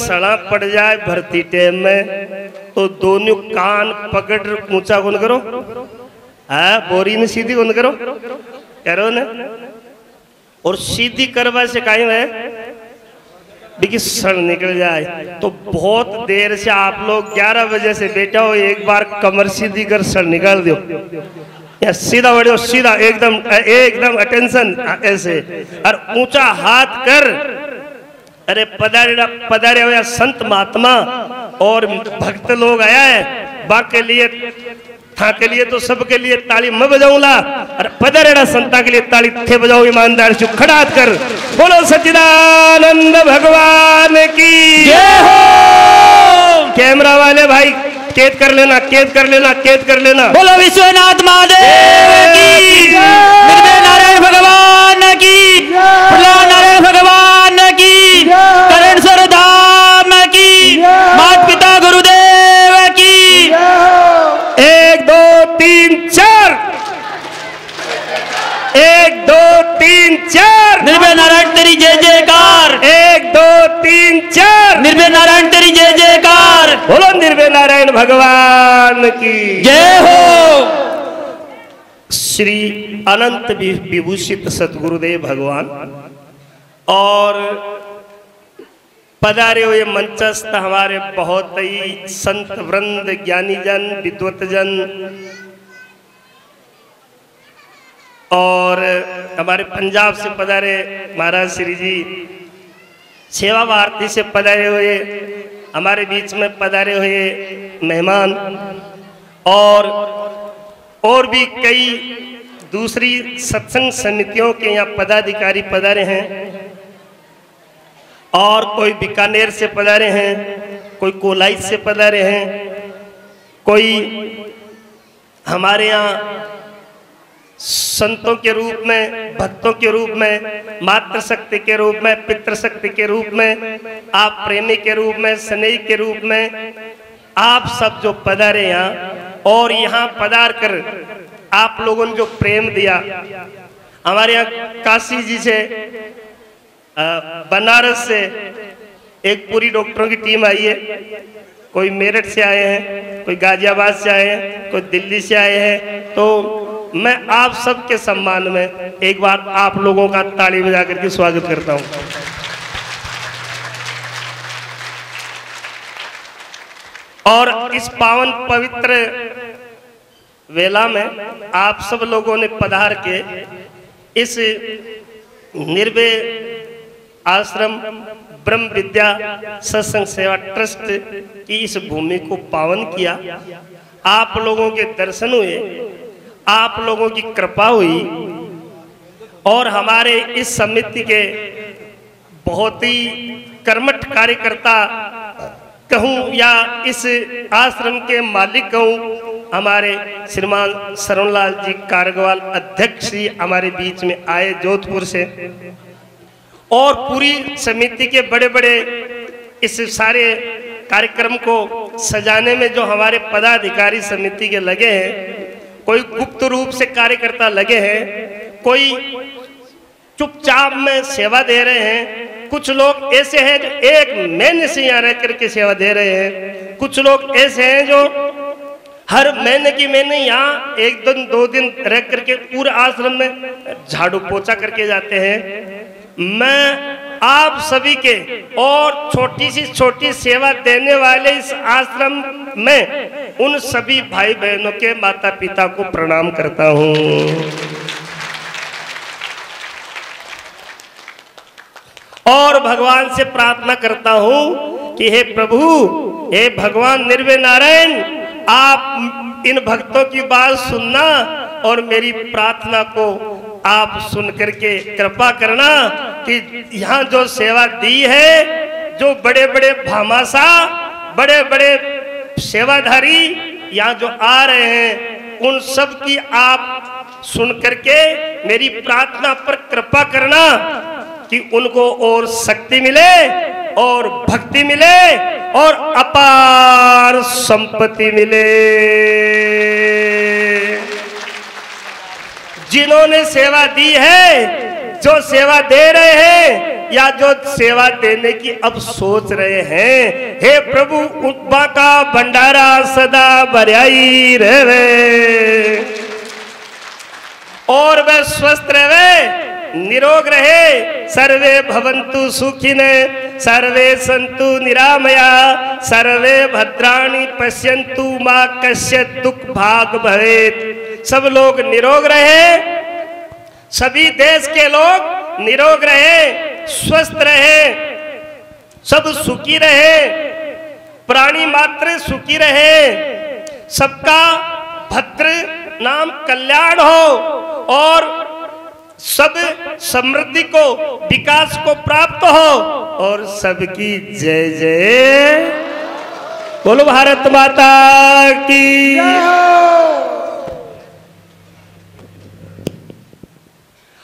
सड़ा पड़ जाए भर्ती टाइम में तो दोनों कान पकड़ ऊंचा कौन करो, बोरी ने सीधी कौन करो, करो ना। और सीधी करवा से काहे है देखिए सड़ निकल जाए तो बहुत देर से आप लोग 11 बजे से बैठा हो, एक बार कमर सीधी कर सड़ निकाल दो या सीधा बढ़ो, सीधा एकदम एकदम अटेंशन ऐसे और ऊंचा हाथ कर। अरे पधारे हो या संत महात्मा और भक्त लोग आया है बा के लिए था के लिए तो सबके लिए ताली मैं बजाऊंगा और पधारेड़ा संता के लिए ताली थे बजाओ ईमानदार से खड़ा कर बोलो सच्चिदानंद भगवान की जय हो। कैमरा वाले भाई कैद कर लेना, कैद कर लेना, कैद कर लेना। बोलो विश्वनाथ महादेव की, निर्भय नारायण भगवान की, प्रहलाद नारायण भगवान की, करणेश्वर धाम की, माता पिता गुरुदेव की। 1 2 3 4, 1 2 3 4, निर्भय नारायण तेरी जय जयकार। 1 2 3 4, निर्भय नारायण तेरी जय जयकार। बोलो निर्भय नारायण भगवान की जय हो। श्री अनंत विभूषित सतगुरुदेव भगवान और पधारे हुए मंचस्थ हमारे बहुत ही संत वृंद, ज्ञानी जन, विद्वत जन और हमारे पंजाब से पधारे महाराज श्री जी, सेवा भारती से पधारे हुए हमारे बीच में पधारे हुए मेहमान और भी कई दूसरी सत्संग समितियों के यहाँ पदाधिकारी पधारे हैं और कोई बीकानेर से पधारे हैं, कोई कोलाई से पधारे हैं, कोई हमारे यहाँ संतों के रूप में, भक्तों के रूप में, मातृ शक्ति के रूप में, पितृ शक्ति के रूप में, आप प्रेमी के रूप में, स्नेही के रूप में, आप सब जो पधारे यहाँ और यहाँ पधार कर आप लोगों ने जो प्रेम दिया। हमारे यहाँ काशी जी से, बनारस से एक पूरी डॉक्टरों की टीम आई है, कोई मेरठ से आए हैं, कोई गाजियाबाद से आए हैं, कोई दिल्ली से आए हैं। तो मैं आप सबके सम्मान में एक बार आप लोगों का ताली बजा करके स्वागत करता हूं। और इस पावन पवित्र वेला में आप सब लोगों ने पधार के इस निर्भय आश्रम ब्रह्म विद्या सत्संग सेवा ट्रस्ट की इस भूमि को पावन किया। आप लोगों के दर्शन हुए, आप लोगों की कृपा हुई और हमारे इस समिति के बहुत ही कर्मठ कार्यकर्ता कहूँ या इस आश्रम के मालिक कहूँ, हमारे श्रीमान शरणलाल जी कारगवाल अध्यक्ष जी हमारे बीच में आए जोधपुर से और पूरी समिति के बड़े बड़े इस सारे कार्यक्रम को सजाने में जो हमारे पदाधिकारी समिति के लगे हैं, कोई गुप्त रूप से कार्यकर्ता लगे हैं, कोई चुपचाप में सेवा दे रहे हैं, कुछ लोग ऐसे हैं जो एक महीने से यहाँ रह करके सेवा दे रहे हैं, कुछ लोग ऐसे हैं जो हर महीने की महीने यहाँ 1 दिन 2 दिन रह करके पूरे आश्रम में झाड़ू पोछा करके जाते हैं। मैं आप सभी के और छोटी सी छोटी सेवा देने वाले इस आश्रम में उन सभी भाई बहनों के माता पिता को प्रणाम करता हूँ और भगवान से प्रार्थना करता हूँ कि हे प्रभु, हे भगवान निर्भय नारायण, आप इन भक्तों की बात सुनना और मेरी प्रार्थना को आप सुन करके कृपा करना कि यहाँ जो सेवा दी है, जो बड़े बड़े भामाशा, बड़े बड़े सेवाधारी यहाँ जो आ रहे हैं, उन सब की आप सुन करके मेरी प्रार्थना पर कृपा करना कि उनको और शक्ति मिले और भक्ति मिले और अपार संपत्ति मिले। जिन्होंने सेवा दी है, जो सेवा दे रहे हैं, या जो सेवा देने की अब सोच रहे हैं, हे प्रभु उपमा का भंडारा सदा भराई रहे और वह स्वस्थ रहे, निरोग रहे। सर्वे भवन्तु सुखिने सर्वे सन्तु निरामया सर्वे भद्राणि पश्यन्तु मा कश्चित् दुख भाग भवेत्। सब लोग निरोग रहे, सभी देश के लोग निरोग रहे, स्वस्थ रहे, सब सुखी रहे, प्राणी मात्र सुखी रहे, सबका भद्र नाम कल्याण हो और सब समृद्धि को विकास को प्राप्त हो और सबकी जय जय बोलो भारत माता की।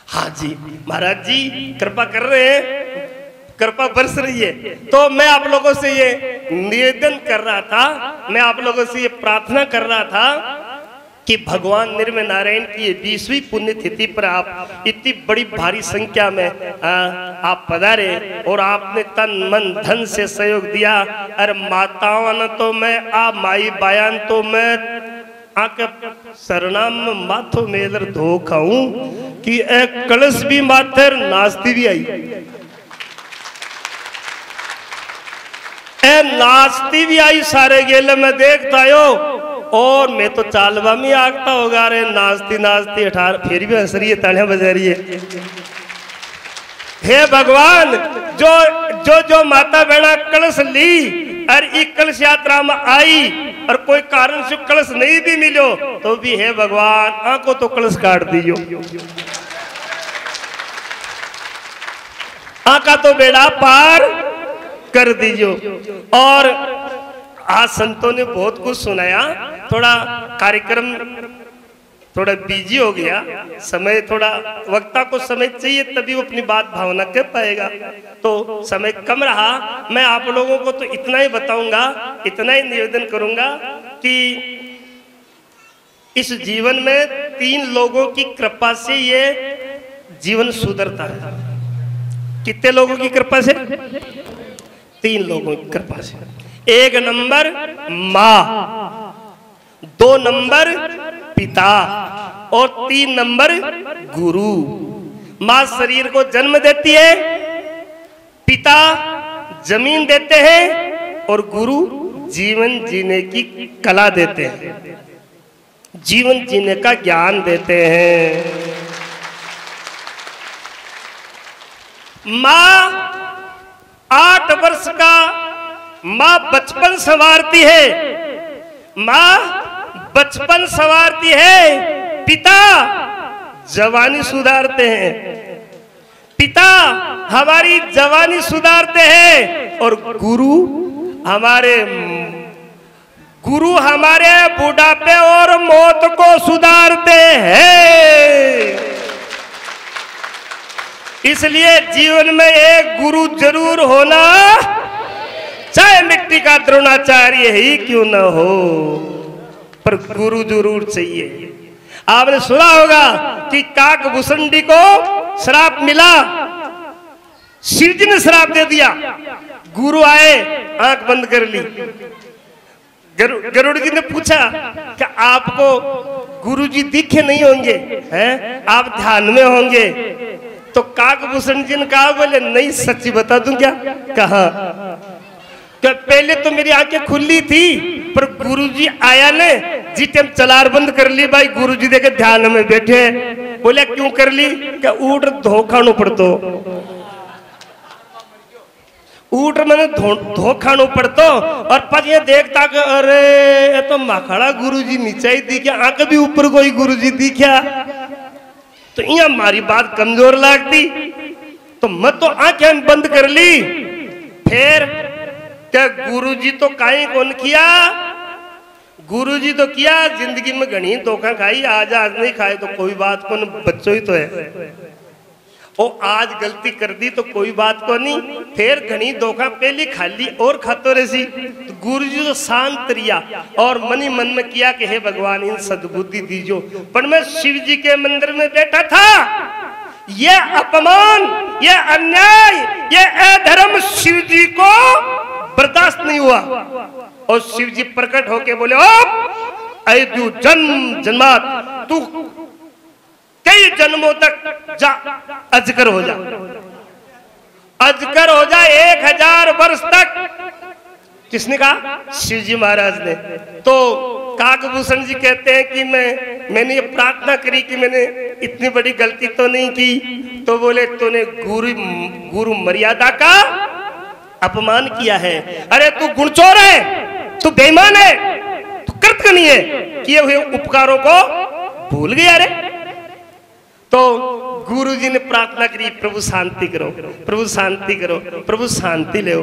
हाँ जी महाराज जी कृपा कर रहे हैं, कृपा बरस रही है। तो मैं आप लोगों से ये निवेदन कर रहा था, मैं आप लोगों से ये प्रार्थना कर रहा था कि भगवान निर्मल नारायण की 20वीं पुण्यतिथि पर आप इतनी बड़ी भारी संख्या में आप पधारे और आपने तन मन धन से सहयोग दिया। अरे माताओं ने तो मैं माई बयान तो मैं आके सरनाम माथो मेलर धो खाऊं कि एक कलश भी माथर नाचती भी आई, नाचती भी आई सारे गेले में देखता हो और मैं तो चालवा में आगता होगा। रे नाचती नाचती 18 फिर भी हंस रही है, तालियां बजा रही है। हे भगवान जो जो जो माता बहना कलश ली और एक कलश यात्रा में आई और कोई कारण से कलश नहीं भी मिलो तो भी हे भगवान आंखों तो कलश काट दियो, आंखा तो बेड़ा पार कर दीजियो। और आज संतों ने बहुत कुछ सुनाया, थोड़ा कार्यक्रम थोड़ा बिजी हो गया, समय थोड़ा वक्ता को समय चाहिए तभी वो अपनी बात भावना कर पाएगा, तो समय कम रहा। मैं आप लोगों को तो इतना ही बताऊंगा, इतना ही निवेदन करूंगा कि इस जीवन में 3 लोगों की कृपा से ये जीवन सुधरता है। कितने लोगों की कृपा से? 3 लोगों की कृपा से। 1 नंबर माँ, 2 नंबर पिता और 3 नंबर गुरु। माँ शरीर को जन्म देती है, पिता जमीन देते हैं और गुरु जीवन जीने की कला देते हैं, जीवन जीने का ज्ञान देते हैं। माँ 8 वर्ष का माँ बचपन संवारती है, माँ बचपन संवारती है, पिता जवानी सुधारते हैं, पिता हमारी जवानी सुधारते हैं और गुरु हमारे बुढ़ापे और मौत को सुधारते हैं। इसलिए जीवन में एक गुरु जरूर होना, चाहे मिट्टी का द्रोणाचार्य ही क्यों न हो, पर गुरु जरूर चाहिए। आपने सुना होगा कि काकभूषणी को श्राप मिला, शिव जी ने श्राप दे दिया, गुरु आए आंख बंद कर ली। गरुड़ जी ने पूछा कि आपको गुरु जी दिखे नहीं होंगे हैं, आप ध्यान में होंगे? तो काकभूषण जी ने कहा, बोले नहीं सच्ची बता दूं क्या? कहा कि पहले तो मेरी आंखें खुली थी पर गुरुजी आया ने जी टाइम चलार बंद कर ली। भाई गुरुजी देखे ध्यान में बैठे, बोले क्यों कर ली? क्या ऊट धोखानो पड़तो, ऊट मैंने धोखानो पड़तो और पर ये देखता कि अरे ये तो माखड़ा गुरुजी नीचे ही दिखा, आंख भी ऊपर कोई गुरुजी दिखा, तो यहाँ हमारी बात कमजोर लगती तो मैं तो आंखें बंद कर ली। फिर क्या गुरुजी तो काई कौन किया, गुरुजी तो किया, जिंदगी में घनी धोखा खाई, आज नहीं खाए तो कोई बात को, बच्चों ही तो है, ओ आज गलती कर दी तो कोई बात को नहीं, फिर घनी धोखा पहले खा ली और खातो रही। तो गुरुजी तो शांत रिया और मनी मन में किया कि हे भगवान इन सद्बुद्धि दीजो। पर मैं शिव जी के मंदिर में बैठा था, ये अपमान, ये अन्याय, ये अधर्म शिव जी को बर्दाश्त नहीं हुआ और शिव जी प्रकट होके बोले, ओ ऐ तू जन्म जन्मात, तू कई जन्मों तक जा अजगर हो जा, अजगर हो जा 1000 वर्ष तक। किसने कहा? शिव जी महाराज ने। तो काकभूषण जी कहते हैं कि मैंने ये प्रार्थना करी कि मैंने इतनी बड़ी गलती तो नहीं की। तो बोले तूने गुरु मर्यादा का अपमान किया है। अरे तू गुणचोर है, तू बेईमान है, तू कृतघ्न है, किए हुए उपकारों को भूल गया। रे तो गुरु जी ने प्रार्थना करी, प्रभु शांति करो, प्रभु शांति करो, प्रभु शांति ले।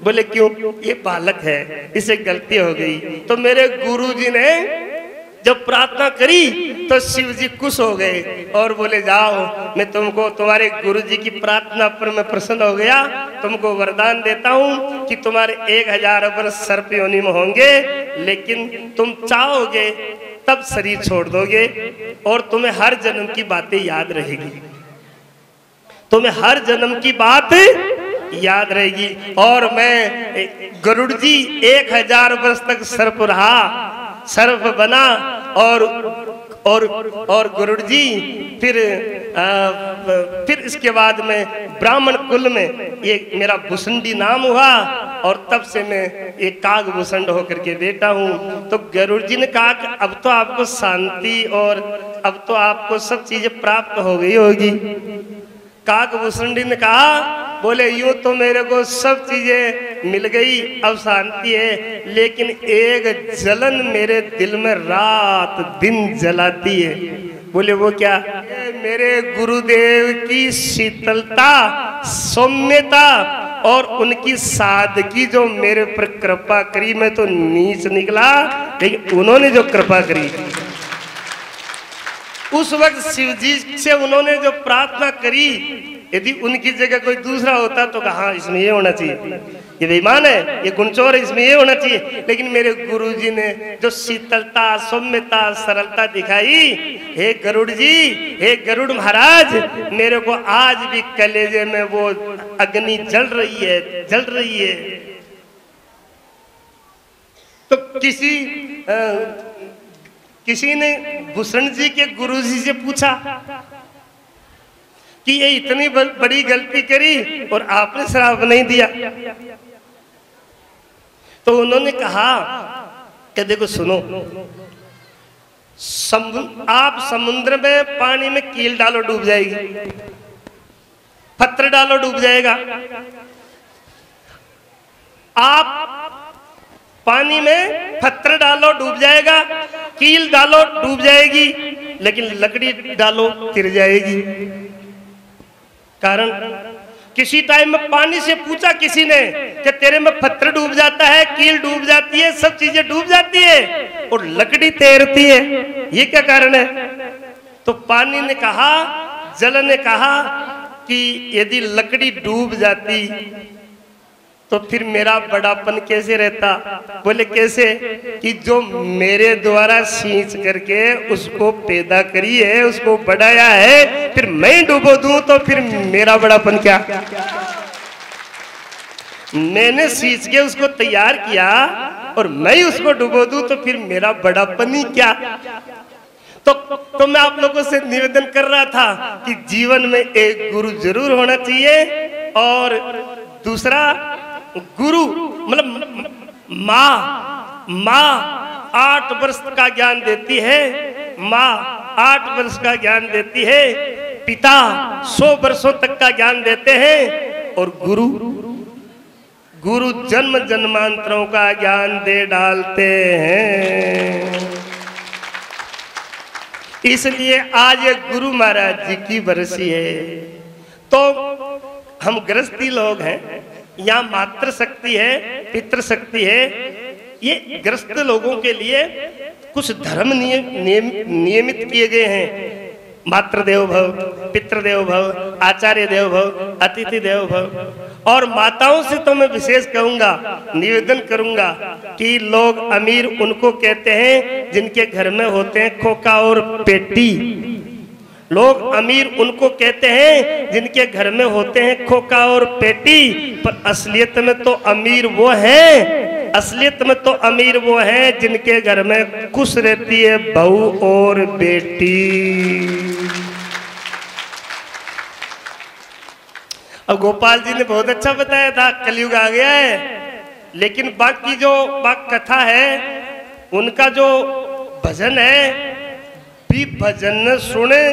बोले क्यों? ये बालक है, इसे गलती हो गई। तो मेरे गुरु जी ने जब प्रार्थना करी तो शिव जी खुश हो गए और बोले जाओ, मैं तुमको तुम्हारे गुरु जी की प्रार्थना पर मैं प्रसन्न हो गया, तुमको वरदान देता हूं कि तुम्हारे 1000 वर्ष सर्प योनि में होंगे, लेकिन तुम चाहोगे तब शरीर छोड़ दोगे और तुम्हें हर जन्म की बातें याद रहेगी, तुम्हें हर जन्म की बात याद रहेगी। और मैं गरुड़ जी 1000 वर्ष तक सर्प रहा, सर्प बना और गरुड़ जी फिर इसके बाद में ब्राह्मण कुल में ये मेरा भुसंडी नाम हुआ और तब से मैं एक काकभूषण होकर के बेटा हूँ। तो गरुड़ जी ने कहा कि अब तो आपको शांति और अब तो आपको सब चीजें प्राप्त हो गई होगी। काकभूषण ने कहा, बोले यूं तो मेरे को सब चीजें मिल गई, अब शांति है, लेकिन एक जलन मेरे दिल में रात दिन जलाती है। बोले वो क्या? मेरे गुरुदेव की शीतलता, सौम्यता और उनकी सादगी जो मेरे पर कृपा करी। मैं तो नीच निकला, लेकिन उन्होंने जो कृपा करी उस वक्त शिव जी से उन्होंने जो प्रार्थना करी, यदि उनकी जगह कोई दूसरा होता तो कहा इसमें ये होना चाहिए, ये बेईमान है, ये गुणचोर है, इसमें ये होना चाहिए। लेकिन मेरे गुरु जी ने जो शीतलता, सौम्यता, सरलता दिखाई, हे गरुड़ जी, हे गरुड़ महाराज, मेरे को आज भी कलेजे में वो अग्नि जल रही है, जल रही है। तो किसी ने भूषण जी के गुरु जी से पूछा कि ये इतनी बड़ी गलती करी और आपने श्राप नहीं दिया। तो उन्होंने कहा कि देखो सुनो, आप समुद्र में पानी में कील डालो डूब जाएगी, पत्थर डालो डूब जाएगा। आप पानी में पत्थर डालो डूब जाएगा, कील डालो डूब जाएगी, लेकिन लकड़ी डालो तिर जाएगी। कारण किसी टाइम में पानी से पूछा किसी ने कि तेरे में पत्थर डूब जाता है, कील डूब जाती है, सब चीजें डूब जाती है और लकड़ी तैरती है, ये क्या कारण है? तो पानी ने कहा, जल ने कहा कि यदि लकड़ी डूब जाती तो फिर मेरा बड़ापन कैसे रहता? बोले कैसे? कि जो मेरे द्वारा सींच करके उसको पैदा करी है, उसको बढ़ाया है, फिर मैं डूबो दूं तो फिर मेरा बड़ापन क्या? मैंने सींच के उसको तैयार किया और मैं उसको डूबो दूं तो फिर मेरा बड़ापन ही क्या? तो मैं आप लोगों से निवेदन कर रहा था कि जीवन में एक गुरु जरूर होना चाहिए और दूसरा गुरु मतलब माँ 8 वर्ष का ज्ञान देती है, माँ 8 वर्ष का ज्ञान देती है, पिता 100 वर्षों तक का ज्ञान देते हैं और गुरु जन्म जन्मांतरों का ज्ञान दे डालते हैं। इसलिए आज ये गुरु महाराज जी की बरसी है। तो हम गृहस्थी लोग हैं, यहाँ मातृ शक्ति है, पितृ शक्ति है। ये गृहस्थ लोगों के लिए कुछ धर्म नियमित किए गए हैं। मातृदेव भव, पितृदेव भव, आचार्य देव भव, अतिथि देव भव। और माताओं से तो मैं विशेष कहूंगा, निवेदन करूंगा कि लोग अमीर उनको कहते हैं जिनके घर में होते हैं खोखा और पेटी। लोग अमीर उनको कहते हैं जिनके घर में होते हैं खोखा और पेटी, पर असलियत में तो अमीर वो हैं, असलियत में तो अमीर वो हैं जिनके घर में खुश रहती है बहू और बेटी। अब गोपाल जी ने बहुत अच्छा बताया था, कलयुग आ गया है, लेकिन बाकी जो कथा है उनका जो भजन है भी भजन न सुने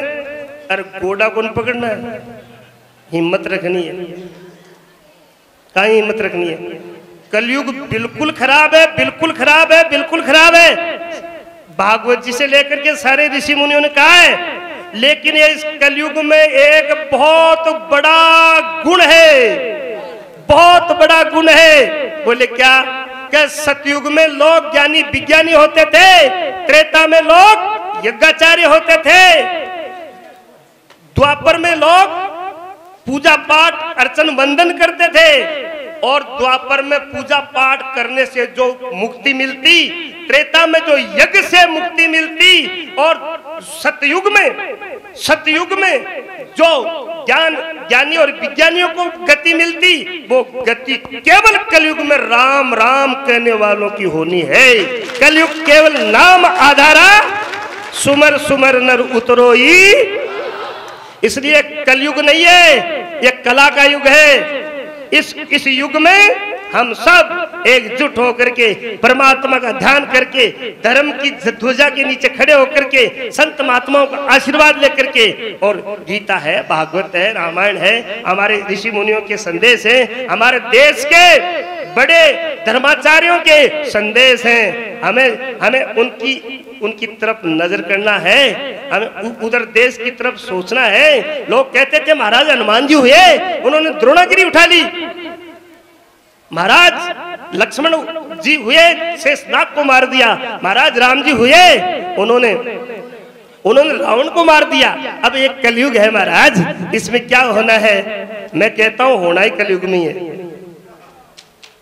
और गोड़ा कौन पकड़ना है, हिम्मत रखनी है, कहीं हिम्मत रखनी है। कलयुग बिल्कुल खराब है, बिल्कुल खराब है, बिल्कुल खराब है। भागवत जी से लेकर के सारे ऋषि मुनियों ने कहा है, लेकिन ये इस कलयुग में एक बहुत बड़ा गुण है, बहुत बड़ा गुण है। बोले क्या? कि सतयुग में लोग ज्ञानी विज्ञानी होते थे, त्रेता में लोग यज्ञाचार्य होते थे, द्वापर में लोग पूजा पाठ अर्चन वंदन करते थे, और द्वापर में पूजा पाठ करने से जो मुक्ति मिलती, त्रेता में जो यज्ञ से मुक्ति मिलती, और सतयुग में जो ज्ञानी और विज्ञानियों को गति मिलती, वो गति केवल कलयुग में राम राम कहने वालों की होनी है। कलयुग केवल नाम आधारा, सुमर सुमर नर उतरोई। इसलिए कलयुग नहीं है, ये कला का युग है। इस युग में हम सब एकजुट होकर के परमात्मा का ध्यान करके, धर्म की ध्वजा के नीचे खड़े होकर के, संत महात्माओं का आशीर्वाद लेकर के, और गीता है, भागवत है, रामायण है, हमारे ऋषि मुनियों के संदेश हैं, हमारे देश के बड़े धर्माचार्यों के संदेश हैं। हमें उनकी तरफ नजर करना है, हमें उधर देश की तरफ सोचना है। लोग कहते थे महाराज हनुमान जी हुए, उन्होंने द्रोणागिरी उठा ली। महाराज लक्ष्मण जी हुए, शेषनाग को मार दिया। महाराज राम जी हुए, उन्होंने रावण को मार दिया। अब एक कलयुग है महाराज, इसमें क्या होना है? मैं कहता हूं होना ही कलयुग में है।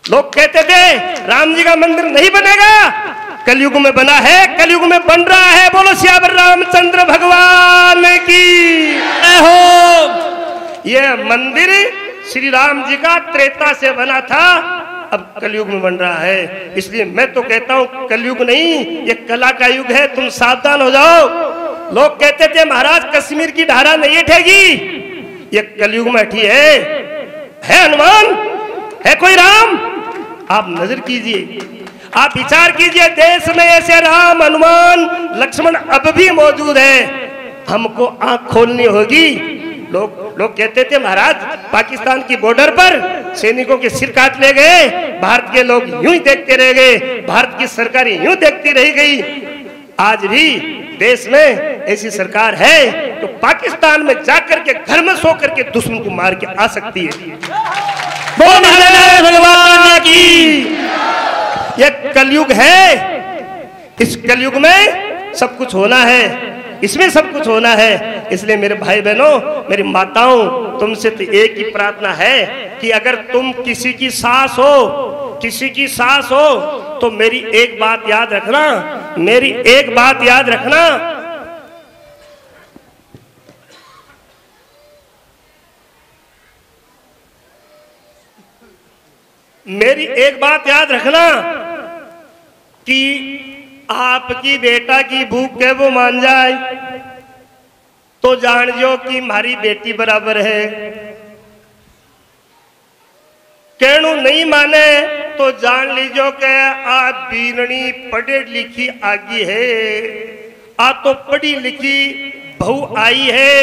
लोग कहते थे राम जी का मंदिर नहीं बनेगा, कलयुग में बना है, कलयुग में बन रहा है। बोलो सियावर रामचंद्र भगवान की हो। यह मंदिर श्री राम जी का त्रेता से बना था, अब कलयुग में बन रहा है। इसलिए मैं तो कहता हूं कलयुग नहीं, ये कला का युग है, तुम सावधान हो जाओ। लोग कहते थे महाराज कश्मीर की धारा नहीं उठेगी, ये कलयुग में उठी है हनुमान, है कोई राम? आप नजर कीजिए, आप विचार कीजिए, देश में ऐसे राम हनुमान लक्ष्मण अब भी मौजूद है। हमको आंख खोलनी होगी। लोग कहते थे महाराज पाकिस्तान की बॉर्डर पर सैनिकों के सिर काट ले गए, भारत के लोग यूं ही देखते रह गए, भारत की सरकार यूं देखती रह गई। आज भी देश में ऐसी सरकार है तो पाकिस्तान में जाकर के घर में सो करके दुश्मन को मार के आ सकती है। भगवान की यह कलयुग है, इस कलयुग में सब कुछ होना है, इसमें सब कुछ होना है। इसलिए मेरे भाई बहनों, मेरी माताओं, तुमसे तो एक ही प्रार्थना है कि अगर तुम किसी की सास हो तो मेरी एक बात याद रखना, मेरी एक बात याद रखना, मेरी एक बात याद रखना कि आपकी बेटा की भूख है वो मान जाए तो जान जो कि हमारी बेटी बराबर है। कहणु नहीं माने तो जान लीजो के आप बीरणी पढ़े लिखी आगी है, आ तो पढ़ी लिखी बहू आई है,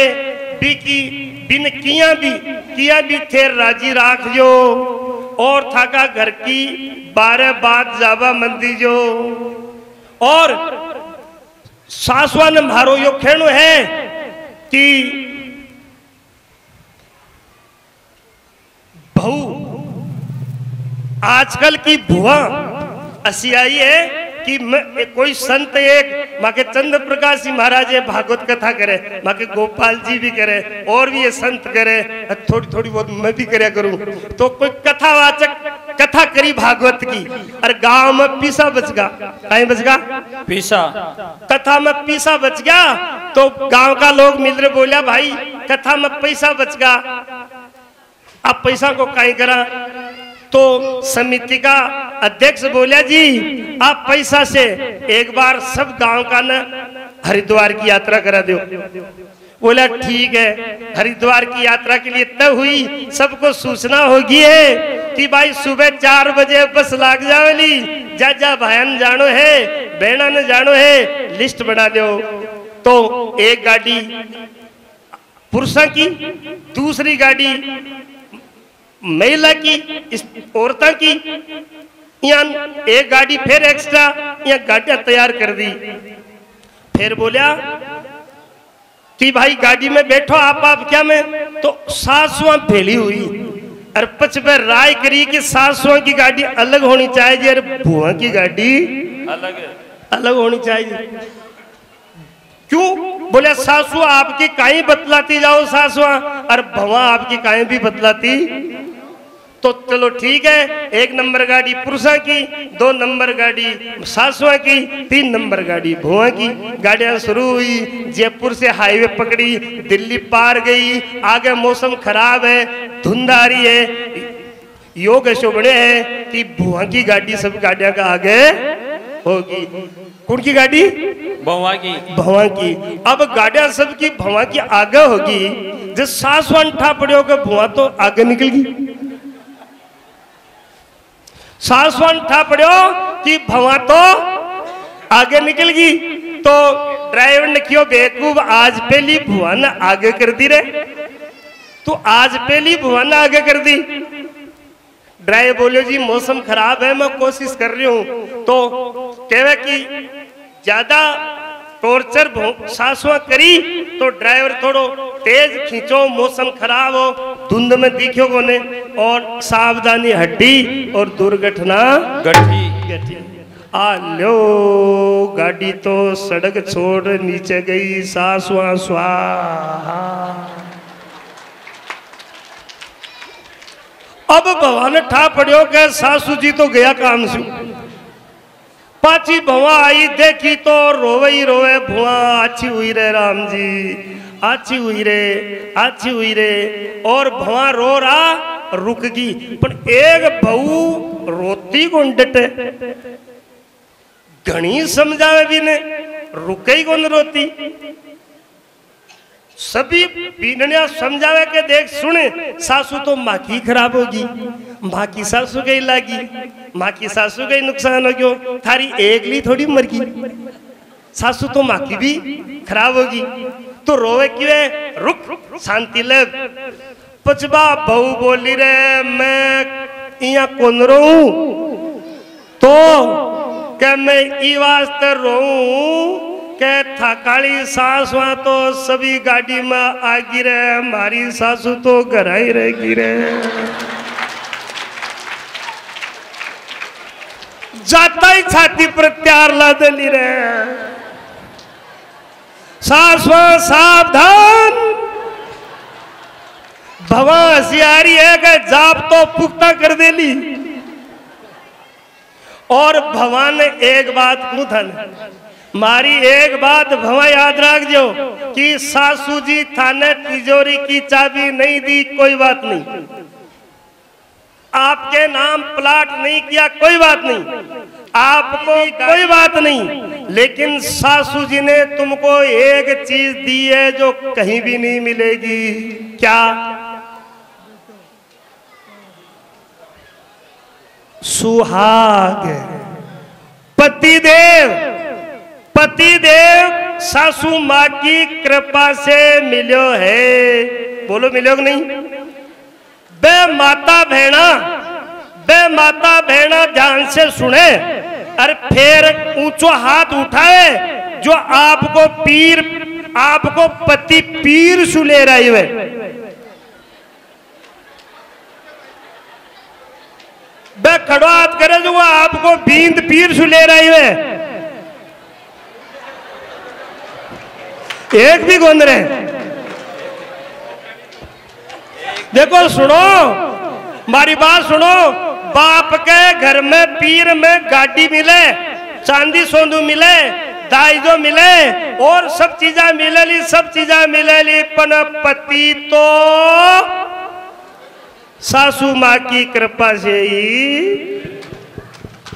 बिन किया भी थे राजी राख जो, और थाका घर की 12 बात जावा मंदी जो। और सासवान मारो यो खेणु है कि बहू आजकल की भुआ ऐसी आई है कि कोई संत एक माँ के चंद्र प्रकाश जी महाराज भागवत कथा करे, माँ के गोपाल जी भी करे, और भी ये संत करे, थोड़ी थोड़ी बहुत मैं भी करे करूं, तो कोई कथावाचक कथा करी भागवत की। और गांव में पीसा बच गया। कहीं बच गया? पीसा। कथा में पीसा बच गया तो गांव का लोग मिल रहे, बोलिया भाई कथा में पैसा बच गया, अब पैसा को कहीं करा। तो समिति का अध्यक्ष बोलिया जी आप पैसा से एक बार सब गांव का न हरिद्वार की यात्रा करा दो। बोला ठीक है। हरिद्वार की यात्रा के लिए तय हुई, सबको सूचना होगी है कि भाई सुबह 4 बजे बस लाग जावेली, जा जा भायन जानो है, बहना ने जानो है, लिस्ट बना दो। तो एक गाड़ी पुरुषों की, दूसरी गाड़ी महिला की, औरतों की, यहाँ एक गाड़ी फिर एक्स्ट्रा यहाँ गाड़ियां तैयार कर दी। फिर बोलिया कि भाई गाड़ी में बैठो आप क्या में। तो सासुआ भेली हुई और पच पे राय करी कि सासुआ की गाड़ी अलग होनी चाहिए और बुआ की गाड़ी अलग होनी चाहिए। क्यों? बोले सासु आपकी काई बतलाती जाओ सासुआ, और भवा आपकी काई भी बतलाती। तो चलो ठीक है, 1 नंबर गाड़ी पुरुषा की, 2 नंबर गाड़ी सासुआ की, 3 नंबर गाड़ी भुआ की। गाड़ियां शुरू हुई, जयपुर से हाईवे पकड़ी, दिल्ली पार गई। आगे मौसम खराब है, धुंध आ रही है, योग शोभने है कि भुआ की गाड़ी सब गाड़ियां का आगे होगी। कौन की गाड़ी? भवा की। भवा की। अब गाड़ियां सब की भवा की आगे होगी, जब सासुआ ठा पड़े भुआ तो आगे निकल गई। सासवान ठा पड़ो कि भवा तो आगे निकल गई। तो ड्राइवर ने क्यों बेवकूफ, आज पहली भुआ ने आगे कर दी रे, तो आज पहली भुआ ने आगे कर दी। ड्राइवर बोले जी मौसम खराब है, मैं कोशिश कर रही हूं। तो कहे कि ज्यादा टॉर्चर सासुआ करी तो ड्राइवर थोड़ो तेज खींचो, मौसम खराब हो, धुंध में दिखो कोने, और सावधानी हड्डी और दुर्घटना गठी। आ लो गाड़ी तो सड़क छोड़ नीचे गई, सासुआ स्वाहा। अब भगवान ठा पड़ो के सासू जी तो गया काम से। पाची भवा आई, देखी तो रोवे ही रोवे, भुआ अच्छी हुई रे राम जी, अच्छी हुई रे, अच्छी हुई रे। और भवा रो रहा, रुक गई। पर एक बहू रोती कौन डटे, घनी समझावे भी ने, रुके ही कौन रोती। सभी पीननिया समझावे के देख सुने, सासू तो माँ की खराब होगी, माँ की सासू गई लागी, माँ की सासू गई नुकसान हो गयो, थारी एक ली थोड़ी मर गई, सासू तो माँ की भी खराब होगी। तो रोवे क्यों? रुक शांति ले। पचबा बहू बोली रे मैं यहाँ कौन रोऊं, तो क्या मैं ई वास्ते रोऊं के थकाली सासुआ तो सभी गाड़ी में आ गिरे, हमारी सासू तो घर ही रह गिरे। जाता ही छाती पर त्यार ला दली रे, सासुआ सावधान। भवा हसियारी है कि जाप तो पुख्ता कर देली। और भगवान ने एक बात क्यों था, मारी एक बात भवा याद रख जो कि सासू जी थाने तिजोरी की चाबी नहीं दी, कोई बात नहीं, आपके नाम प्लाट नहीं किया, कोई बात नहीं, आपको कोई बात नहीं, लेकिन सासू जी ने तुमको एक चीज दी है जो कहीं भी नहीं मिलेगी। क्या? सुहाग। पतिदेव, पतिदेव सासू माँ की कृपा से मिलो है। बोलो मिलो कि नहीं? बे माता बहना, बे माता बहना ध्यान से सुने और फिर ऊंचो हाथ उठाए जो आपको पीर, आपको पति पीर सुले रही है। बे खड़ो हाथ करे जो आपको बींद पीर सुले रही है। एक भी गोंद रहे। देखो सुनो, हमारी बात सुनो, बाप के घर में पीर में गाड़ी मिले, चांदी सोनू मिले, दाइजो मिले और सब चीजा मिलेली, सब चीजा मिलेली, पन पति तो सासू माँ की कृपा से ही।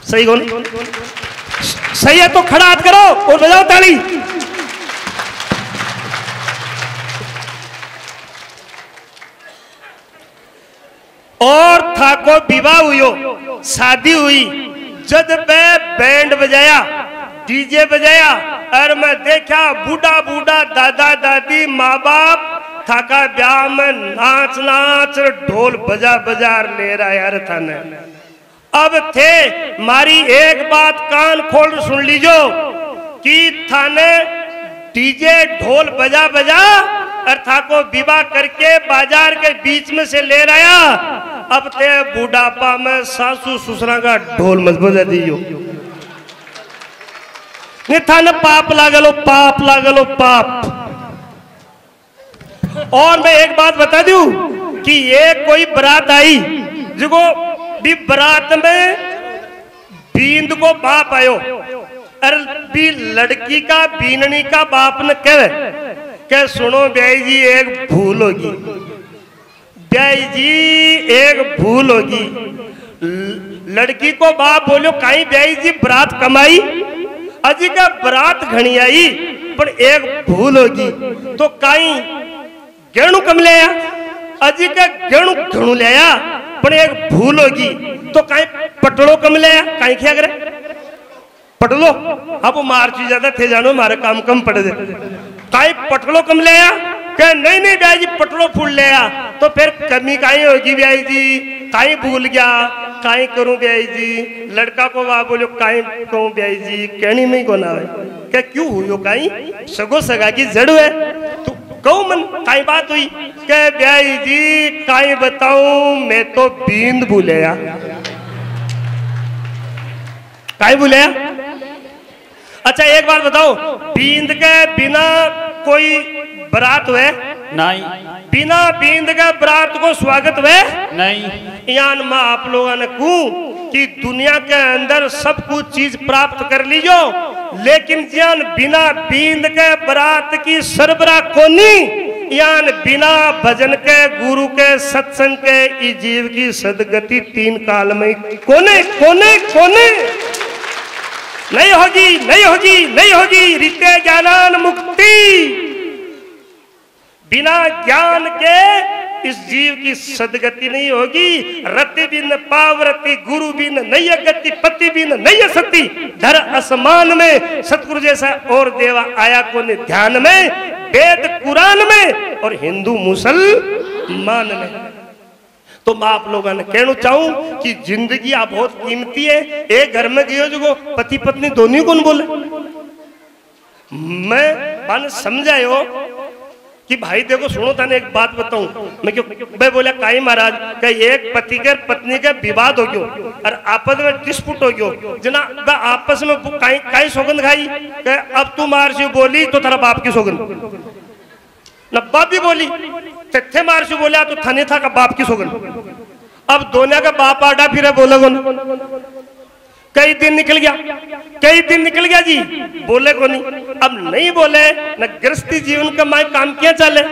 सही कौन? सही है तो खड़ा हाथ करो और बजाओ ताली। और था को विवाह हुई, शादी हुई, जब बैंड बजाया, डीजे बजाया, और मैं देखा बूढ़ा बूढ़ा दादा दादी माँ बाप थाका ब्याह में नाच नाच ढोल बजा बजा ले रहा यार थाने। अब थे मारी एक बात कान खोल सुन लीजो कि थाने डीजे ढोल बजा बजा और था को विवाह करके बाजार के बीच में से ले रहा। अब ते बुढ़ापा में सासू ससुरा का ढोल मत बजा दियो, नहीं थाने पाप लागलो, पाप लागलो, पाप। और मैं एक बात बता दूं कि ये कोई बारात आई जिको भी बारात में बींद को बाप आयो, अरे भी लड़की का बीननी का बाप ने कह सुनो ब्याई जी एक भूल होगी, ब्याई जी एक भूल होगी। लड़की को बाप बोलो काई ब्याई जी बारात कमाई, अजी का बारात घनी आई पर एक भूल होगी, तो काई गेणु कम ले आया, अजी का गेणु घणु ले आया पर एक भूल होगी, तो काई पटलो कम ले आया, काई क्या करे पटलो। अब मार चीज ज्यादा थे जानो मारे काम कम पड़ दे, काई पटलो कम ले आया, कह नहीं नहीं ब्याई जी पटलो फूल ले आया, तो फिर कमी काई होगी ब्याई जी, काई भूल गया, काई करूं ब्याई जी। लड़का को वाह बोलो काई कहूं ब्याई जी, कहनी में ही कोना है, क्या क्यों हुई काई सगो सगा की जड़ है, तू कहूं मन काई बात हुई, कह ब्याई जी काई बताऊं मैं तो बींद भूलेया, काई भूलेया। अच्छा एक बात बताओ, बींद के बिना कोई बारात हुए नहीं, बिना बींद के बारात को स्वागत हुए नहीं। यान मैं आप लोगों ने कहूं कि दुनिया के अंदर सब कुछ चीज प्राप्त कर लीजो, लेकिन जान बिना बींद के बारात की सरबरा कोनी, यान बिना भजन के गुरु के सत्संग के इस जीव की सदगति तीन काल में कोने कोने कोने नहीं होगी, नहीं होगी, नहीं होगी। रीते ज्ञानान मुक्ति, बिना ज्ञान के इस जीव की सदगति नहीं होगी। रति बिन पावरति, गुरु बिन नहीं गति, पति बिन नहीं सती, धर आसमान में सतगुरु जैसा और देवा आया को ध्यान में, वेद कुरान में और हिंदू मुसलमान में। तो मैं आप लोगों ने कहना चाहूं कि जिंदगी आप बहुत कीमती है। एक घर में गयो जो पति पत्नी दोनों कौन बोले, मैं मान समझायो कि भाई देखो सुनो थाने एक बात बताऊं, मैं क्यों मैं बोला काई महाराज का एक पति के पत्नी का विवाद हो गयो और आपस में डिस्प्यूट हो गयो, जना आपस में काई काई सौगंध खाई, अब तू मारसी बोली तो तेरा बाप की सौगंध, न बाप भी बोली थे मारसी बोला तो थाने था का बाप की सौगंध। अब दोनों का बाप आडा फिर बोले कई दिन निकल गया, कई दिन निकल गया जी, बोले को नहीं। अब नहीं बोले न गृहस्थी जीवन का मैं काम किया चले,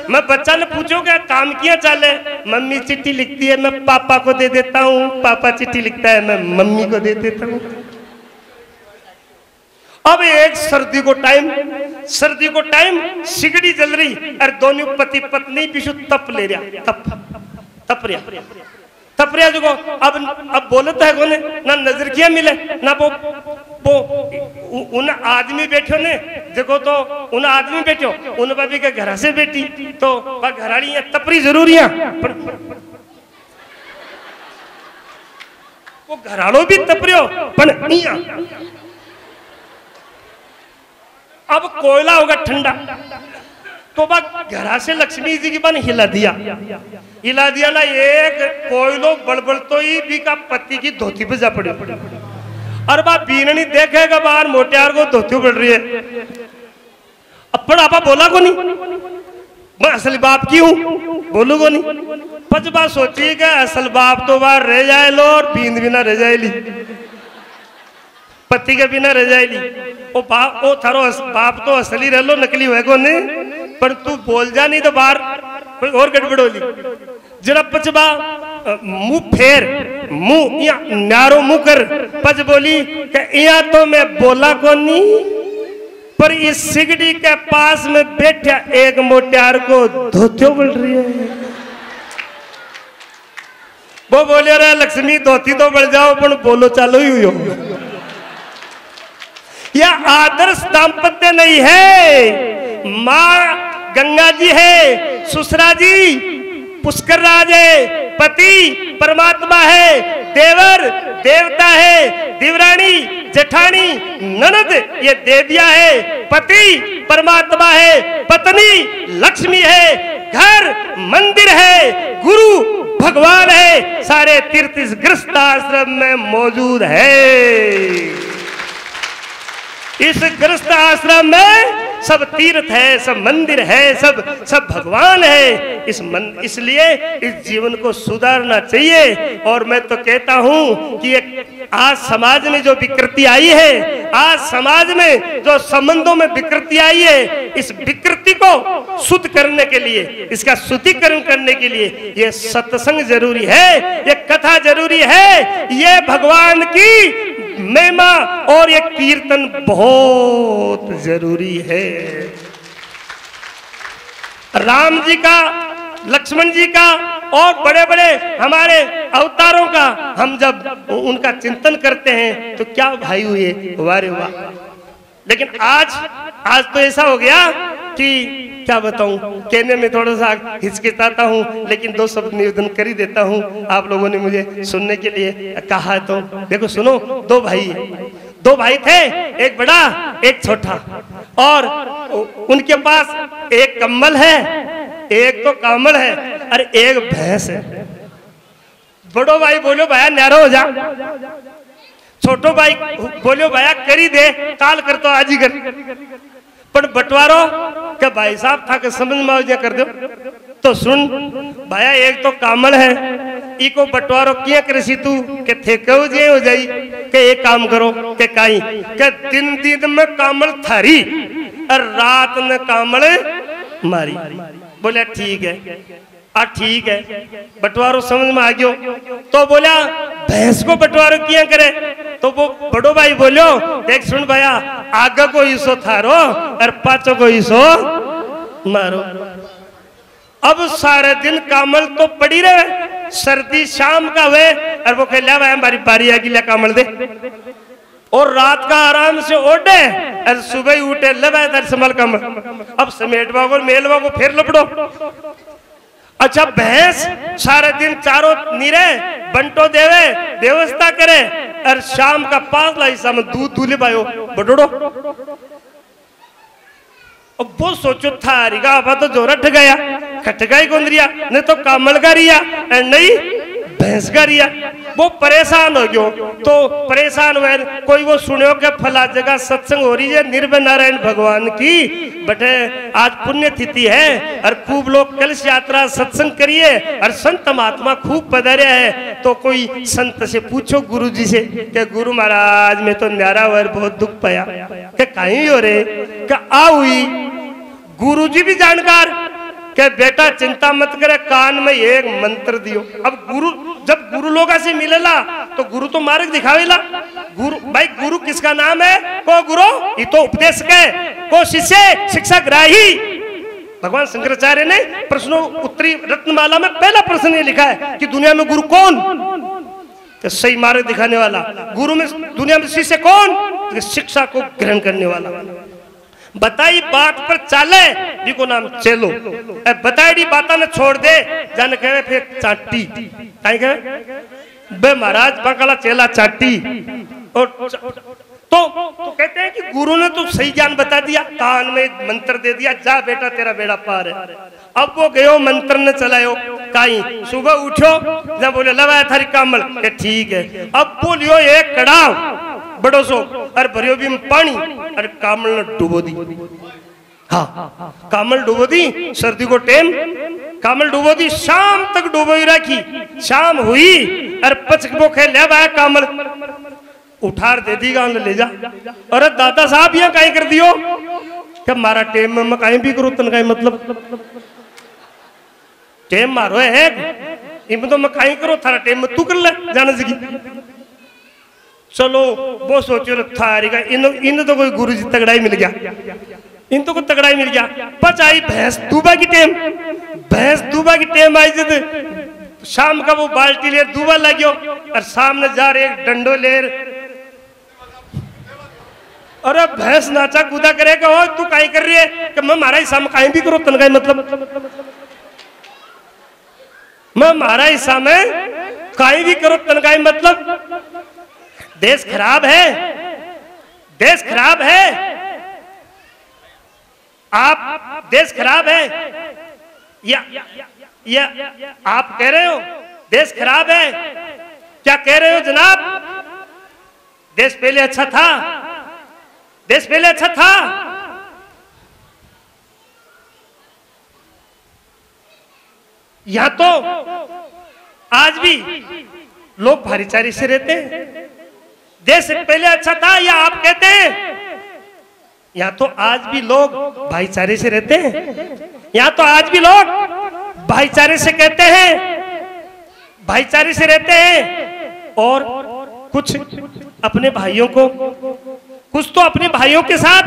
मैं बच्चा ने पूछो क्या काम किया चले, मम्मी चिट्ठी लिखती है मैं पापा को दे देता हूँ, पापा चिट्ठी लिखता है मैं मम्मी को दे देता हूँ। अब एक सर्दी को टाइम सिगड़ी जल रही और दोनों पति पत्नी पीछे तप ले रहा, तप रहा जो अब बोले तो है कोने ना नजर किया मिले ना वो उन आदमी बैठो ने देखो, तो उन आदमी बैठो उन बाबी के घर से बेटी तो घराड़ी तपरी जरूरी है, पर वो घराड़ो भी तपरियो पर अब कोयला होगा ठंडा, तो घरा से लक्ष्मी जी की बन हिला दिया ना, एक कोयलो बड़बड़ तो ही भी का पति की धोती पे जा पड़ी, और बा बीननी देखेगा बाहर मोटियार को धोती पड़ रही है। अब पर आपा बोला को नहीं, मैं असली बाप की हूं, बोलूगो नहीं। पचबा सोची के असल बाप तो बाहर रह जाए लो और बींद भी ना रह जाए ली, पति के बिना रह जाए ली। ओ बाप ओ थारो बाप तो असली रह लो, नकली है को नहीं, पर तू बोल जा नहीं तो बाहर कोई और गड़बड़ होली। जरा पचबा मुंह फेर, मुंह या नारो मुंह कर, पच बोली कि या तो मैं बोला को नहीं, पर इस सिगड़ी के पास में बैठा एक मोटियार को धोतियो बोल रही है। वो बोले रे लक्ष्मी धोती तो बढ़ जाओ पर बोलो चालो ही हुई हो। यह आदर्श दाम्पत्य नहीं है। माँ गंगा जी है, ससुरा जी पुष्कर राज है, पति परमात्मा है, देवर देवता है, देवरानी जेठानी ननद ये देविया है, पति परमात्मा है, पत्नी लक्ष्मी है, घर मंदिर है, गुरु भगवान है, सारे तीर्थ इस गृहस्थ आश्रम में मौजूद है। इस गृहस्थ आश्रम में सब तीर्थ है, सब मंदिर है, सब भगवान है। इसलिए इस जीवन को सुधारना चाहिए। और मैं तो कहता हूं कि एक आज समाज में जो विकृति आई है, आज समाज में जो संबंधों में विकृति आई है, इस विकृति को शुद्ध करने के लिए, इसका शुद्धिकरण करने के लिए ये सत्संग जरूरी है, ये कथा जरूरी है, ये भगवान की महिमा और ये कीर्तन बहुत जरूरी है। राम जी का, लक्ष्मण जी का और बड़े बड़े हमारे अवतारों का हम जब उनका चिंतन करते हैं तो क्या भाई हुए, वारे वाह। लेकिन आज तो ऐसा हो गया कि क्या बताऊं, कहने में थोड़ा सा हिचकिचाता हूं, लेकिन दो शब्द निवेदन कर ही देता हूं। आप लोगों ने मुझे सुनने के लिए कहा है तो देखो सुनो। दो भाई थे, एक बड़ा एक छोटा, और उनके पास एक कम्बल है, एक तो कामल है और एक भैंस है। बड़ो भाई बोलो भाया न्यारो हो जा, छोटो भाई बोलो भाया करी दे, काल कर तो आज ही कर। पर बंटवारो क्या भाई साहब था कि समझ में आ कर दो तो सुन भाया, एक तो कामल है, इको बंटवारो किया कृषि तू के थे कहो जे हो जाई के एक काम करो के काई के दिन में कामल थारी और रात में कामल मारी। बोले ठीक है, ठीक है, बंटवारो समझ में आ गयो। तो बोला भैंस को बंटवारो किया करे, तो वो बड़ो भाई बोलो देख सुन भैया, आगे को हिस्सो थारो और पाछो को हिस्सो मारो। अब सारे दिन कामल तो पड़ी रहे, सर्दी शाम का हुए और वो कह लिया भाई हमारी बारी आगी लिया कामल दे, और रात का आराम से ओढ़े और सुबह ही उठे ले भाई संभाल कामल। अब समेटवा को मेलवा को फिर लपड़ो। अच्छा भैंस सारे दिन चारों नीरे बंटो देवे व्यवस्था करे और शाम का 5 हिस्सा में दूध दूले पायो बटोड़ो। अब वो सोचो था रिगा आपा तो जोरा ठगाया, खटगाई गोंदरिया नहीं तो कामल का रिया नहीं भैंस का रिया। वो परेशान हो गयो, तो परेशान हुए कोई वो सुनो के फला जगह सत्संग हो रही है निर्भय नारायण भगवान की, बटे आज पुण्य तिथि है और खूब लोग कलश यात्रा सत्संग करिए और संत महात्मा खूब पधारे है। तो कोई संत से पूछो गुरु जी से कि गुरु महाराज में तो न्यारा हुआ बहुत दुख पाया, क्या कहीं हो रहे क्या आ हुई। गुरु जी भी जानकार के बेटा चिंता मत करे, कान में एक मंत्र दियो। अब गुरु जब गुरु लोगा से मिलेला तो गुरु तो मार्ग दिखावेला। गुरु भाई गुरु किसका नाम है, को गुरु ये तो उपदेश के, को शिष्य शिक्षा ग्राही। भगवान शंकराचार्य ने प्रश्नो उत्तरी रत्नमाला में पहला प्रश्न ये लिखा है कि दुनिया में गुरु कौन, तो सही मार्ग दिखाने वाला। गुरु में दुनिया में शिष्य कौन, तो शिक्षा को ग्रहण करने वाला। बताई बात पर चाले जिको नाम चलो, बताई बात न छोड़ दे जाने कहे फिर चाटी कहीं कहे बे महाराज बकला चेला चाटी। और तो कहते हैं कि गुरु ने तो सही ज्ञान बता दिया, कान में मंत्र दे दिया, जा बेटा तेरा बेड़ा पार है। अब वो गयो मंत्र ने चलायो काई, सुबह उठो जब बोले लवाया थारी कामल के ठीक है। अब बोलियो एक कड़ाव बड़ो सो और भरियो भी पानी और कामल ने डुबो दी। हाँ कामल डुबो दी, सर्दी को टेम कमल डूबो दी, शाम तक डूबो ही रखी। शाम हुई और पचकबो खे ले आया कमल, उठार दे दी गांव ले जा। अरे दादा साहब यहाँ कहीं कर दियो कि मारा टेम में कहीं भी करो तन कहीं मतलब टेम मारो है इम तो मैं कहीं करो थारा टेम में तू कर ले जाने से चलो वो सोचो थारी का इन तो कोई गुरु जी तगड़ा ही मिल गया, इन तो को तगड़ा ही मिल गया। बच आई भैंस दूबा की टेम, भैंस दूबा की टेम आई जब शाम का वो बाल्टी ले दूबा लगियो और सामने जा रहे एक डंडो ले। अरे भैंस नाचा कूदा करेगा हो तू काई कर रही है कि मैं मारा हिस्सा में कहीं भी करो तन मतलब मैं मारा हिस्सा में कहीं भी करो तन मतलब देश खराब है, देश खराब है, आप देश खराब है या आप कह रहे हो देश खराब है? क्या कह रहे हो जनाब? देश पहले अच्छा था, देश पहले अच्छा था। यहां तो आज भी लोग भाईचारे से रहते हैं। देश पहले अच्छा था या आप कहते हैं? यहां तो आज भी लोग भाईचारे से रहते हैं। यहां तो आज भी लोग भाईचारे से कहते हैं, भाईचारे से रहते हैं। और कुछ अपने भाइयों को, कुछ तो अपने भाइयों के साथ,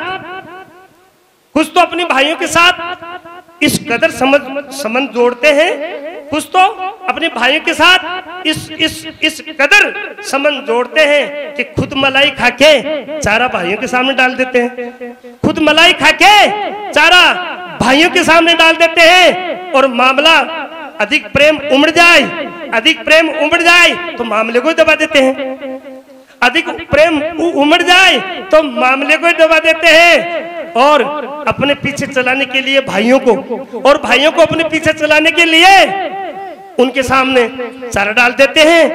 कुछ तो अपने भाइयों के साथ इस कदर संबंध जोड़ते हैं, कुछ तो अपने भाइयों के साथ इस कदर संबंध जोड़ते हैं कि खुद मलाई खाके चारा भाइयों के सामने डाल देते हैं, खुद मलाई खाके चारा भाइयों के सामने डाल देते हैं। और मामला अधिक प्रेम उमड़ जाए, अधिक प्रेम उमड़ जाए तो मामले को दबा देते हैं, अधिक प्रेम उमड़ जाए तो मामले को दबा देते हैं। और अपने पीछे चलाने के लिए भाइयों को, और भाइयों को अपने पीछे चलाने के लिए उनके सामने चारा डाल देते हैं।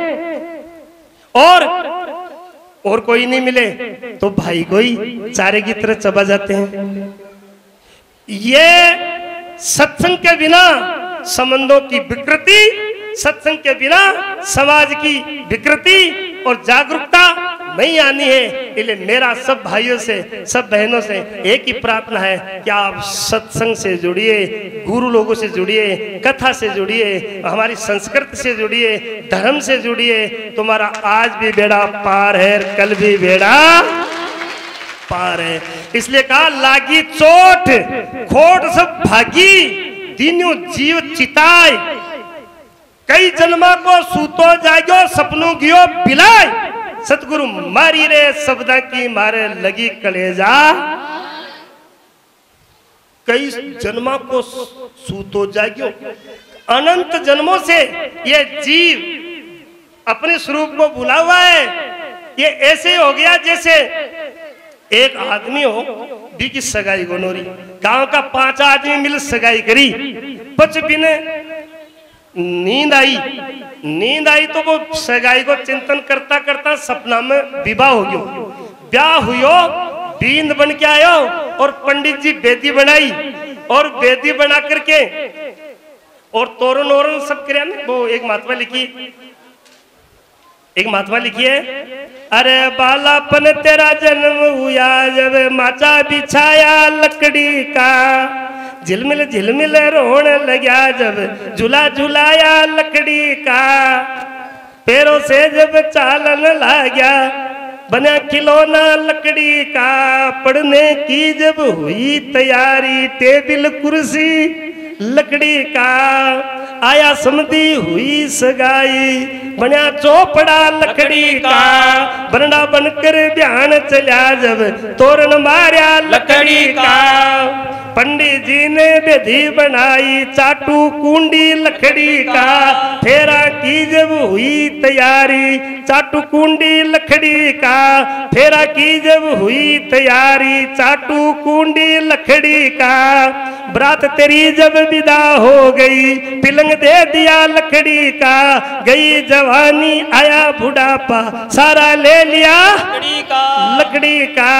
और कोई नहीं मिले तो भाई को ही चारे की तरह चबा जाते हैं। ये सत्संग के बिना संबंधों की विकृति, सत्संग के बिना समाज की विकृति और जागरूकता नहीं आनी है। इसलिए मेरा सब भाइयों से, सब बहनों से एक ही प्रार्थना है कि आप सत्संग से जुड़िए, गुरु लोगों से जुड़िए, कथा से जुड़िए, हमारी संस्कृति से जुड़िए, धर्म से जुड़िए। तुम्हारा आज भी बेड़ा पार है, कल भी बेड़ा पार है। इसलिए कहा लागी चोट खोट सब भागी, तीनों जीव चिताय, कई जन्मा को सूतो जागो सपनों गियो बिलाय, सतगुरु मारी रे शब्दा की मारे लगी कलेजा। कई जन्मा को सूतो जागो, अनंत जन्मों से ये जीव अपने स्वरूप को भुला हुआ है। ये ऐसे हो गया जैसे एक आदमी हो दी की सगाई गोनोरी, गांव का 5 आदमी मिल सगाई करी, पच बिने नींद आई तो वो सगाई को चिंतन करता करता सपना में विवाह हो गयो, ब्याह हुयो, बींद बन के आयो और पंडित जी बेदी बनाई, और बेदी बना करके और तोरण ओरण सब करे। वो एक महात्मा लिखी है, अरे बालापन तेरा जन्म हुआ जब माचा बिछाया लकड़ी का, झिलमिल झिलमिल रोने लगा जब झूला झुलाया लकड़ी का, पैरों से जब चालन लगा बना खिलौना लकड़ी का, पढ़ने की जब हुई तैयारी टेबल कुर्सी लकड़ी का, आया समधी हुई सगाई बना चौपड़ा लकड़ी का, बरना बनकर ध्यान चला जब तोरण मारा लकड़ी का, पंडित जी ने विधि बनाई चाटू कुंडी लकड़ी का, फेरा की जब हुई तैयारी चाटू कुंडी लकड़ी का, फेरा की जब हुई तैयारी चाटू कुंडी लकड़ी का, बरात तेरी जब विदा हो गई पिलंग दे दिया लकड़ी का, गई जवानी आया बुढ़ापा सारा ले लिया लकड़ी का।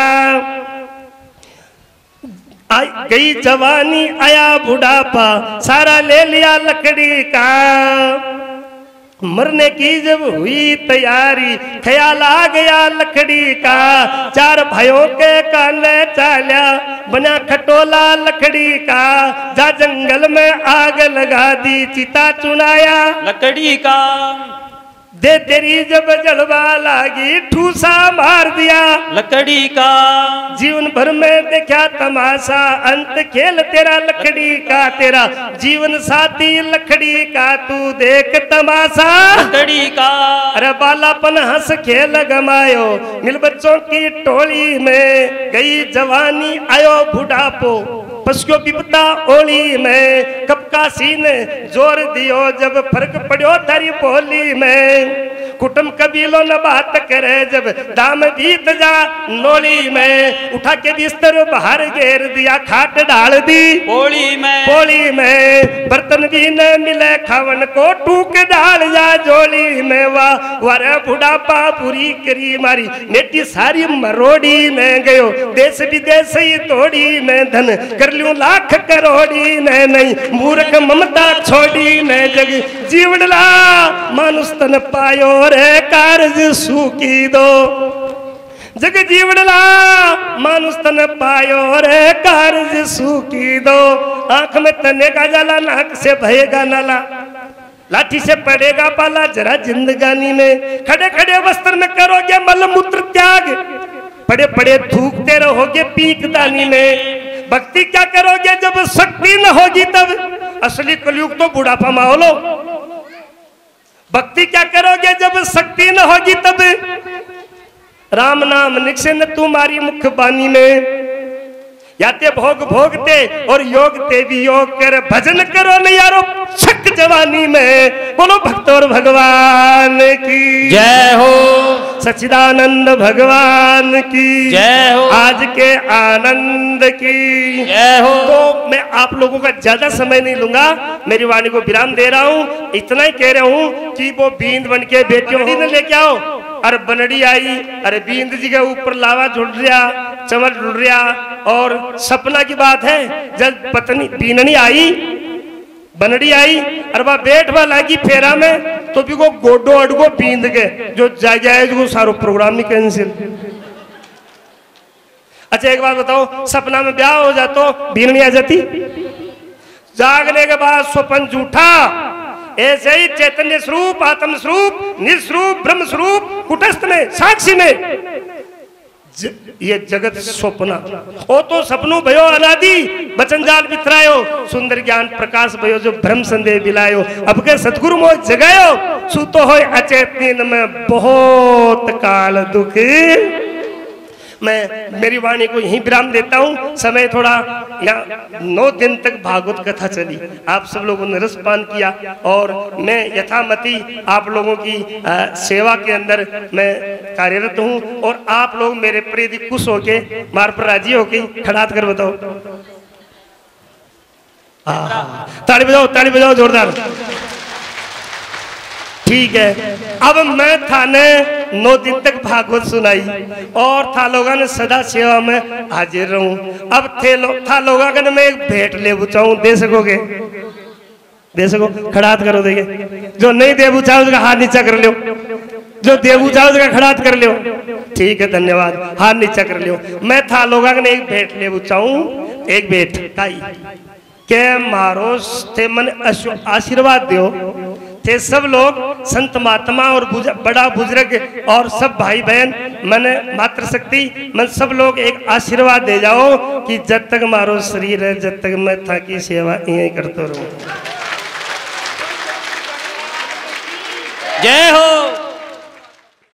गई जवानी आया बुढ़ापा, सारा ले लिया लकड़ी का। मरने की जब हुई तैयारी, ख्याल आ गया लकड़ी का। चार भाइयों के काने चाल्या, बना खटोला लकड़ी का। जा जंगल में आग लगा दी, चिता चुनाया लकड़ी का। दे तेरी जब जलवा लागी, ठूसा मार दिया लकड़ी का। जीवन भर में देखा तमाशा, अंत खेल तेरा लकड़ी का। तेरा जीवन साथी लकड़ी का, तू देख तमाशा लकड़ी का। अरे बालापन हंस खेल गमायो, मिल बच्चों की टोली में। गई जवानी आयो बुढ़ापो, पशुओं विपता ओली में। कब का सीन जोर दियो, जब फर्क पड़ो थारी बोली में। कुटुंब कबीलों न बात करे, जब दाम बीत जा नोली में। उठा के बिस्तर बाहर घेर दिया, खाट डाल दी पोली में। बर्तन भी न मिले खावन को, टूक डाल जा जोली में। वाह वारे बुढ़ापा पूरी करी मारी, नेटी सारी मरोड़ी में। गयो देश विदेश ही तोड़ी में, धन कर लूं लाख करोड़ी में। नहीं मूर्ख ममता छोड़ी में, जग जीवड़ला मानुष तन पायो रे, कारज सूकी दो। जग जीवड़ला मानुष तन पायो रे, कारज सूकी दो। आंख में तने का जाला, नाक से भयेगा नाला, लाठी से पड़ेगा पाला जरा जिंदगानी में। खड़े खड़े वस्त्र में करोगे मल मूत्र त्याग, पड़े पड़े थूकते रहोगे पीक दानी में। भक्ति क्या करोगे जब शक्ति न होगी तब, असली कलयुग तो बुढ़ापा माहौलो। भक्ति क्या करोगे जब शक्ति न होगी तब, राम नाम निश्चिन तुम्हारी मुख बानी में। याते भोग भोगते और योगते भी योग कर, भजन करो न यारो छक जवानी में। बोलो भक्त और भगवान की जय हो, सच्चिदानंद भगवान की जय हो, आज के आनंद की जय हो। तो मैं आप लोगों का ज्यादा समय नहीं लूंगा, मेरी वाणी को विराम दे रहा हूँ। इतना ही कह रहा हूँ कि वो बींद बन के बेटियों ने लेके आओ। अरे बनड़ी आई, अरे बींद जी के ऊपर लावा झुल रहा, चमल झुल रहा। और सपना की बात है, जब पत्नी बीननी आई, बनड़ी आई, अरे वह बैठ वा लागी फेरा में, तो भी को गोडो अडगो बींद के जो जाए जो सारो प्रोग्राम ही कैंसिल। अच्छा एक बात बताओ, सपना में ब्याह हो जातो बीननी आ जाती? जागने के बाद स्वप्न झूठा। ऐसे ही चैतन्य स्वरूप, आत्म स्वरूप, निस्वरूप, ब्रह्म स्वरूप, कुटस्थ में, साक्षी में ये जगत स्वप्न ओ तो सपनों भयो अनादि, बचन जाल बिथरायो, सुंदर ज्ञान प्रकाश भयो जो भ्रम संदेह बिलायो। अब के सतगुरु मोह जगायो, सूतो होय अचेत नींद में बहुत काल दुख। मैं मेरी वाणी को यहीं विराम देता हूँ। समय थोड़ा, यहाँ 9 दिन तक भागवत कथा चली, आप सब लोगों ने रसपान किया। और मैं यथामति आप लोगों की सेवा के अंदर मैं कार्यरत हूँ। और आप लोग मेरे प्रेरी खुश होके, मार पर राजी होके खड़ात कर बताओ, ताली बजाओ जोरदार। ठीक है, अब मैं थाने 9 दिन तक भागवत सुनाई और था लोगों ने सदा सेवा में हाजिर रहूं। अब था लोगों ने मैं एक भेंट ले बुचाऊं, दे सकोगे? दे सको? खड़ात करो, देखे जो नहीं दे बुचाओ उसका हाथ नीचा कर लो, जो दे बुचाओ उसका खड़ात कर लो। ठीक है, धन्यवाद, हाथ नीचा कर लो। मैं था लोगों ने एक भेंट ले बुचाऊं, एक भेंट काई के मारो थे मन आशीर्वाद दो थे सब लोग, संत महात्मा और बड़ा बुजुर्ग और सब भाई बहन, मैंने मात्र शक्ति मन सब लोग एक आशीर्वाद दे जाओ कि जब तक मारो शरीर है, जब तक मैं था की सेवा यही करता रहूं। जय हो।